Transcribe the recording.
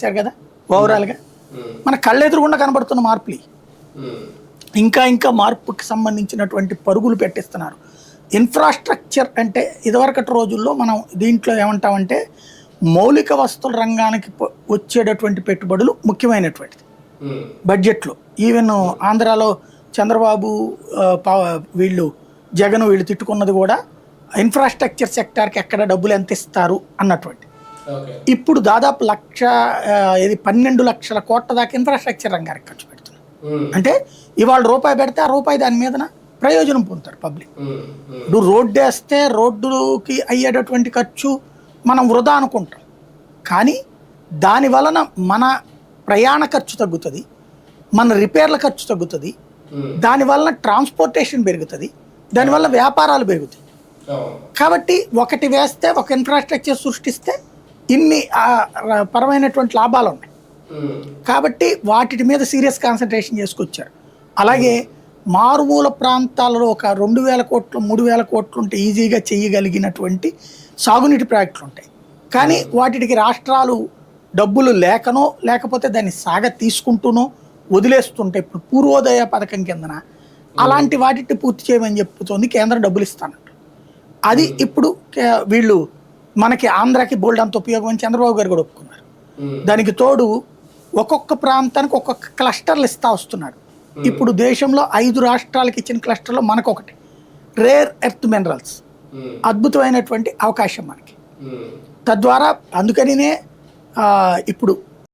చేశారు కదా ఓవరాల్గా. మన కళ్ళెదురుగుండా కనబడుతున్న మార్పులు ఇంకా ఇంకా మార్పుకి సంబంధించినటువంటి పరుగులు పెట్టిస్తున్నారు. ఇన్ఫ్రాస్ట్రక్చర్ అంటే ఇదివరకటి రోజుల్లో మనం దీంట్లో ఏమంటామంటే మౌలిక వస్తువుల రంగానికి వచ్చేటటువంటి పెట్టుబడులు ముఖ్యమైనటువంటిది బడ్జెట్లో. ఈవెన్ ఆంధ్రాలో చంద్రబాబు వీళ్ళు జగన్ వీళ్ళు తిట్టుకున్నది కూడా ఇన్ఫ్రాస్ట్రక్చర్ సెక్టార్కి ఎక్కడ డబ్బులు ఎంత ఇస్తారు అన్నటువంటి. ఇప్పుడు దాదాపు 12 లక్షల కోట్ల దాకా ఇన్ఫ్రాస్ట్రక్చర్ రంగానికి ఖర్చు పెడుతున్నారు. అంటే ఇవాళ రూపాయి పెడితే ఆ రూపాయి దాని మీదన ప్రయోజనం పొందుతారు పబ్లిక్. ఇప్పుడు రోడ్డు వేస్తే రోడ్డుకి అయ్యేటటువంటి ఖర్చు మనం వృధా అనుకుంటాం, కానీ దాని వలన మన ప్రయాణ ఖర్చు తగ్గుతుంది, మన రిపేర్ల ఖర్చు తగ్గుతుంది, దానివల్ల ట్రాన్స్పోర్టేషన్ పెరుగుతుంది, దానివల్ల వ్యాపారాలు పెరుగుతాయి. కాబట్టి ఒకటి వేస్తే ఒక ఇన్ఫ్రాస్ట్రక్చర్ సృష్టిస్తే ఇన్ని పరమైనటువంటి లాభాలు ఉన్నాయి. కాబట్టి వాటి మీద సీరియస్ కాన్సన్ట్రేషన్ చేసుకొచ్చారు. అలాగే మారుమూల ప్రాంతాలలో ఒక 2,000 కోట్లు 3,000 కోట్లు ఉంటే ఈజీగా చేయగలిగినటువంటి సాగునీటి ప్రాజెక్టులు ఉంటాయి. కానీ వాటికి రాష్ట్రాలు డబ్బులు లేకనో లేకపోతే దాన్ని తీసుకుంటూనో వదిలేస్తుంటే ఇప్పుడు పూర్వోదయ పథకం కిందన అలాంటి వాటిని పూర్తి చేయమని చెప్తుంది కేంద్రం, డబ్బులు ఇస్తానంటారు. అది ఇప్పుడు వీళ్ళు మనకి ఆంధ్రాకి బోల్డ్ అంత ఉపయోగం అని చంద్రబాబు గారు కూడా ఒప్పుకున్నారు. దానికి తోడు ఒక్కొక్క ప్రాంతానికి ఒక్కొక్క క్లస్టర్లు ఇస్తా వస్తున్నాడు. ఇప్పుడు దేశంలో 5 రాష్ట్రాలకి ఇచ్చిన క్లస్టర్లో మనకొకటి రేర్ ఎర్త్ మినరల్స్, అద్భుతమైనటువంటి అవకాశం మనకి. తద్వారా అందుకనినే ఇప్పుడు